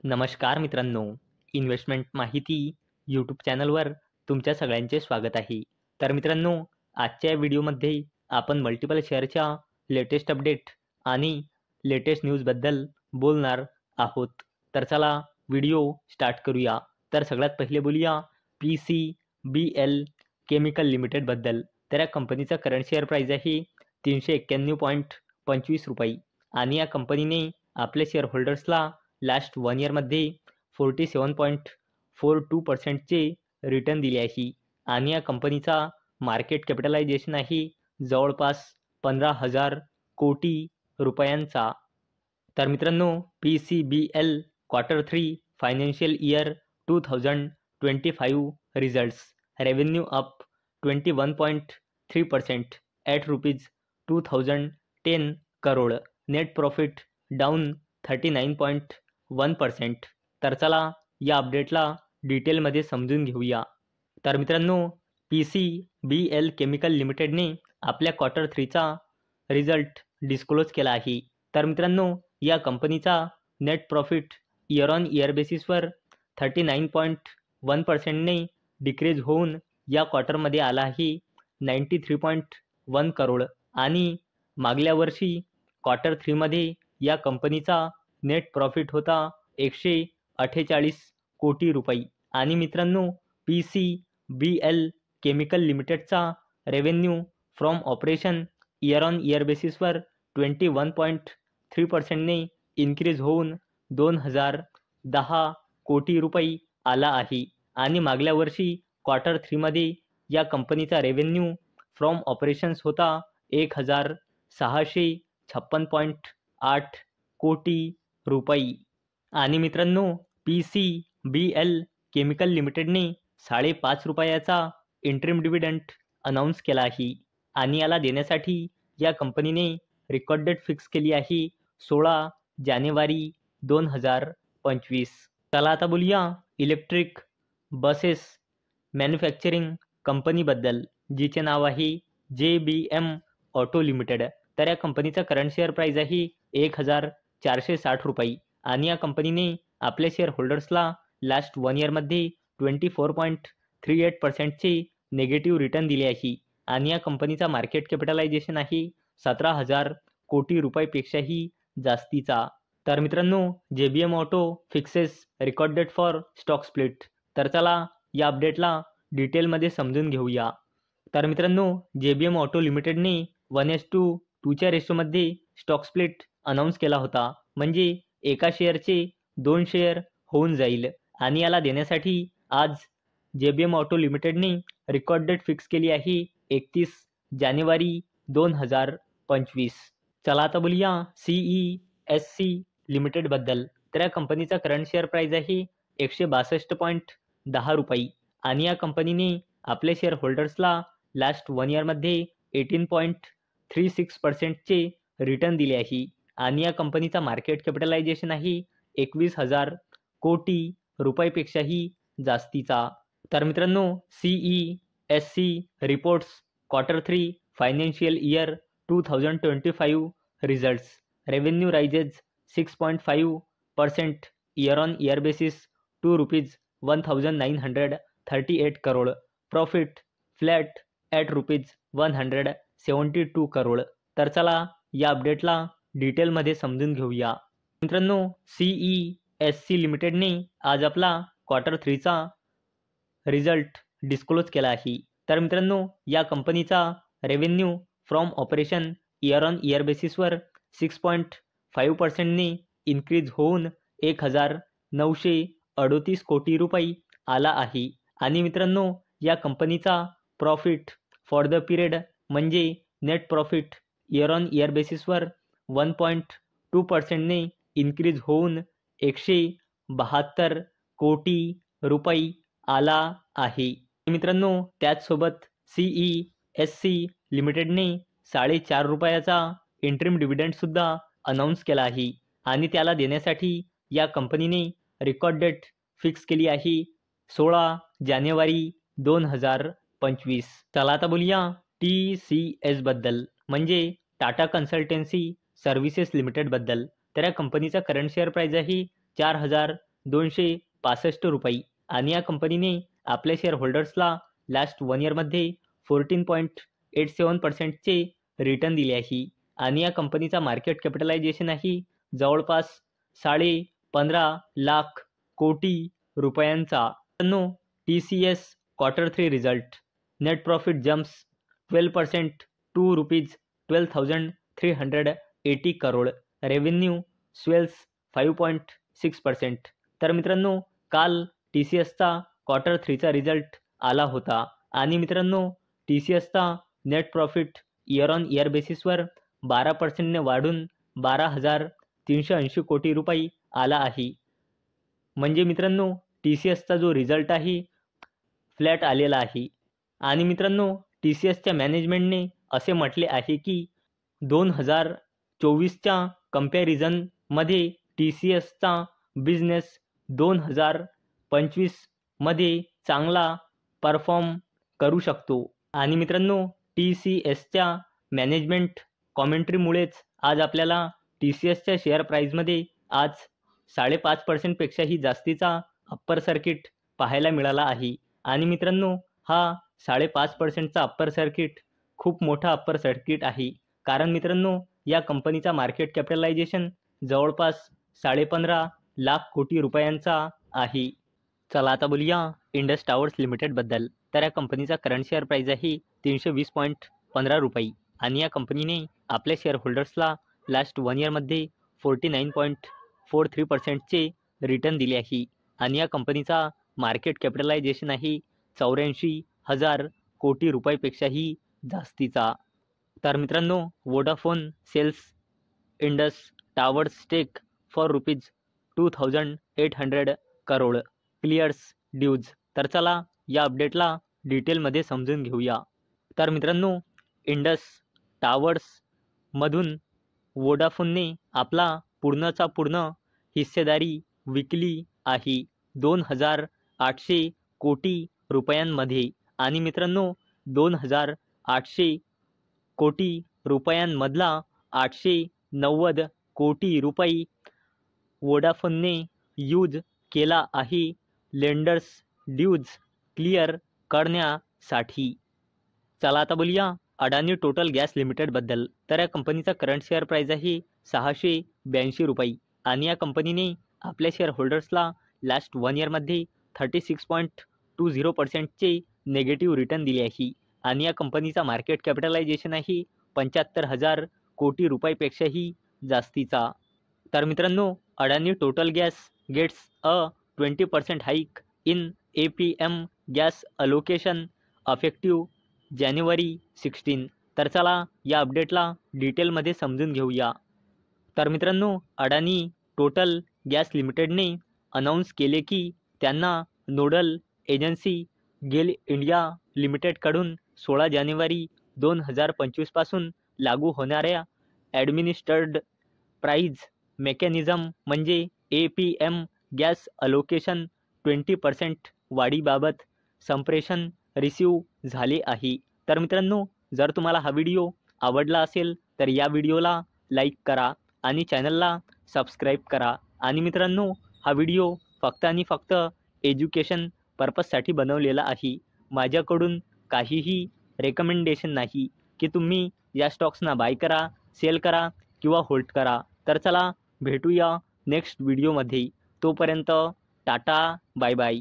नमस्कार मित्रांनो, इन्व्हेस्टमेंट माहिती यूट्यूब चॅनलवर तुमच्या सगळ्यांचे स्वागत आहे. तर मित्रांनो, आजच्या व्हिडिओमध्ये आपण मल्टिपल शेअरच्या लेटेस्ट अपडेट आणि लेटेस्ट न्यूजबद्दल बोलणार आहोत. तर चला व्हिडिओ स्टार्ट करूया. तर सगळ्यात पहिले बोलूया PCBL केमिकल लिमिटेडबद्दल. तर या कंपनीचा करंट शेअर प्राईस आहे 391.25 रुपये आणि या कंपनीने आपल्या शेअर होल्डर्सला लास्ट 1 इयरमध्ये 47.42%चे रिटर्न दिले आहे आणि या कंपनीचा मार्केट कॅपिटलायझेशन आहे जवळपास 15,000 कोटी रुपयांचा. तर मित्रांनो, PCBL Q3 financial year 2025 results. Revenue up 21.3% at ₹2010 crore. Net profit down 39.1%. तर चला या अपडेटला डिटेलमध्ये समजून घेऊया. तर मित्रांनो, PCBL केमिकल लिमिटेडने आपल्या Q3चा रिझल्ट डिस्क्लोज केला आहे. तर मित्रांनो, या कंपनीचा net profit year on year बेसिसवर 39.1%ने डिक्रीज होऊन या क्वार्टरमध्ये आला आहे 93.1 करोड आणि मागल्या वर्षी Q3मध्ये या कंपनीचा नेट प्रॉफिट होता 148 कोटी रुपये. आणि मित्रांनो, PCBL केमिकल लिमिटेडचा revenue from operation year on year बेसिसवर 21.3%ने इन्क्रीज होऊन 2010 कोटी रुपये आला आहे आणि मागल्या वर्षी Q3मध्ये या कंपनीचा रेव्हेन्यू फ्रॉम ऑपरेशन्स होता 1,656.8 कोटी रुपये. आणि मित्रांनो, PCBL केमिकल लिमिटेडने 5.5 रुपयाचा इंटरिम डिव्हिडंड अनाऊन्स केला आहे आणि याला देण्यासाठी या कंपनीने रेकॉर्ड डेट फिक्स केली आहे 16 जानेवारी 2025. चला आता बोलूया इलेक्ट्रिक बसेस मॅन्युफॅक्चरिंग कंपनीबद्दल, जिचे नाव आहे JBM ऑटो लिमिटेड. तर या कंपनीचा करंट शेअर प्राईस आहे 1,460 रुपये आणि या कंपनीने आपल्या शेअर होल्डर्सला लास्ट 1 इयरमध्ये 24.38%चे नेगेटिव्ह रिटर्न दिले आहे आणि या कंपनीचा मार्केट कॅपिटलायझेशन आहे 17,000 कोटी रुपयापेक्षाही जास्तीचा. तर मित्रांनो, JBM auto fixes record date for stock split. तर चला या अपडेटला डिटेलमध्ये समजून घेऊया. तर मित्रांनो, JBM ऑटो लिमिटेडने 1:2च्या रेशोमध्ये स्टॉक स्प्लिट अनाऊन्स केला होता. म्हणजे एका शेअरचे 2 शेअर होऊन जाईल आणि याला देण्यासाठी आज JBM ऑटो लिमिटेडने रेकॉर्ड डेट फिक्स केली आहे 31 जानेवारी 2025. चला आता बोलूया CESC लिमिटेडबद्दल. तर या कंपनीचा करंट शेअर प्राईस आहे 162.10 रुपये आणि या कंपनीने आपल्या शेअर होल्डर्सला लास्ट 1 इयरमध्ये 18.36%चे रिटर्न दिले आहे आणि या कंपनीचा मार्केट कॅपिटलायझेशन आहे 21,000 कोटी रुपयापेक्षाही जास्तीचा. तर मित्रांनो, CESC reports Q3 financial year 2025 results. Revenue rises 6.5% year on year basis to ₹1,938 crore. Profit flat at ₹172 crore. तर चला या अपडेटला डिटेलमध्ये समजून घेऊया. मित्रांनो, CESC लिमिटेडने आज आपला Q3चा रिझल्ट डिस्क्लोज केला आहे. तर मित्रांनो, या कंपनीचा revenue from operation year on year बेसिसवर 6.5%ने इन्क्रीज होऊन 1,938 कोटी रुपये आला आहे आणि मित्रांनो, या कंपनीचा प्रॉफिट फॉर द पिरियड म्हणजे net profit year on year बेसिसवर 1.2%ने इन्क्रीज होऊन 172 कोटी रुपये आला आहे. मित्रांनो, त्याचसोबत CESC लिमिटेडने 4.5 रुपयाचा इंटरिम डिव्हिडंडसुद्धा अनाऊन्स केला आहे आणि त्याला देण्यासाठी या कंपनीने रेकॉर्ड डेट फिक्स केली आहे 16 जानेवारी 2025. चला आता बोलूया TCSबद्दल, म्हणजे टाटा कन्सल्टन्सी सर्व्हिसेस लिमिटेडबद्दल. तर या कंपनीचा करंट शेअर प्राईस आहे ₹265 आणि या कंपनीने आपल्या शेअर होल्डर्सला लास्ट 1 इयरमध्ये 14.87%चे रिटर्न दिले आहे आणि या कंपनीचा मार्केट कॅपिटलायझेशन आहे जवळपास 15.5 लाख कोटी रुपयांचा. TCS Q3 result. Net profit jumps 12% to ₹12,380 crore. Revenue swells 5.6%. तर मित्रांनो, काल TCSचा Q3चा रिझल्ट आला होता आणि मित्रांनो, TCSचा net profit year on year बेसिसवर 12%ने वाढून 12,380 कोटी रुपये आला आहे. म्हणजे मित्रांनो, TCSचा जो रिझल्ट आहे फ्लॅट आलेला आहे. आणि मित्रांनो, TCSच्या मॅनेजमेंटने असे म्हटले आहे की 2024च्या कंपॅरिझनमध्ये TCSचा बिझनेस 2025मध्ये चांगला परफॉर्म करू शकतो. आणि मित्रांनो, TCSच्या मॅनेजमेंट कॉमेंट्रीमुळेच आज आपल्याला TCSच्या शेअर प्राईजमध्ये आज 5.5% पेक्षाही जास्तीचा अप्पर सर्किट पाहायला मिळाला आहे. आणि मित्रांनो, हा 5.5%चा अप्पर सर्किट खूप मोठा अप्पर सर्किट आहे. कारण मित्रांनो, या कंपनीचा मार्केट कॅपिटलायझेशन जवळपास 15.5 लाख कोटी रुपयांचा आहे. चला आता बोलूया इंडस टावर्स लिमिटेडबद्दल. तर या कंपनीचा करंट शेअर प्राईज आहे ₹320.15 आणि या कंपनीने आपल्या शेअर होल्डर्सला लास्ट 1 इयरमध्ये 49.43%चे रिटर्न दिले आहे आणि या कंपनीचा मार्केट कॅपिटलायझेशन आहे 84,000 कोटी रुपयापेक्षाही जास्तीचा. तर मित्रांनो, Vodafone sells Indus Towers stake for ₹2,800 crore, clears dues. तर चला या अपडेटला डिटेलमध्ये समजून घेऊया. तर मित्रांनो, इंडस टावर्समधून वोडाफोनने आपला पूर्णचा पूर्ण हिस्सेदारी विकली आहे 2,800 कोटी रुपयांमध्ये. आणि मित्रांनो, 2,800 कोटी रुपयांमधला 890 कोटी रुपये वोडाफोनने यूज केला आहे लेंडर्स ड्यूज क्लिअर करण्यासाठी. चला आता बोलूया अडानी टोटल गॅस लिमिटेडबद्दल. तर या कंपनीचा करंट शेअर प्राईज आहे ₹682 आणि या कंपनीने आपल्या शेअर होल्डर्सला लास्ट 1 इयरमध्ये 36.20%चे नेगेटिव्ह रिटर्न दिले आहे आणि या कंपनीचा मार्केट कॅपिटलायझेशन आहे 75,000 कोटी रुपयापेक्षाही जास्तीचा. तर मित्रांनो, Adani Total Gas gets a 20% hike in APM gas allocation effective जानेवारी 16. तर चला या अपडेटला डिटेलमध्ये समजून घेऊया. तर मित्रांनो, अडानी टोटल गॅस लिमिटेडने अनाऊन्स केले की त्यांना नोडल एजन्सी गेल इंडिया लिमिटेडकडून 16 जानेवारी 2025 पासून लागू होणाऱ्या ॲडमिनिस्टर्ड प्राईज मेकॅनिझम म्हणजे APM गॅस अलोकेशन 20% वाढीबाबत संप्रेषण रिसीव्ह झाले आहे. तर मित्रांनो, जर तुम्हाला हा व्हिडिओ आवडला असेल तर या व्हिडिओला लाईक करा आणि चॅनलला सबस्क्राईब करा. आणि मित्रांनो, हा व्हिडिओ फक्त आणि फक्त एज्युकेशन पर्पजसाठी बनवलेला आहे. माझ्याकडून काहीही रेकमेंडेशन नाही की तुम्ही या स्टॉक्सना बाय करा, सेल करा किंवा होल्ड करा. तर चला भेटूया नेक्स्ट व्हिडिओमध्ये. तोपर्यंत टाटा, बाय बाय.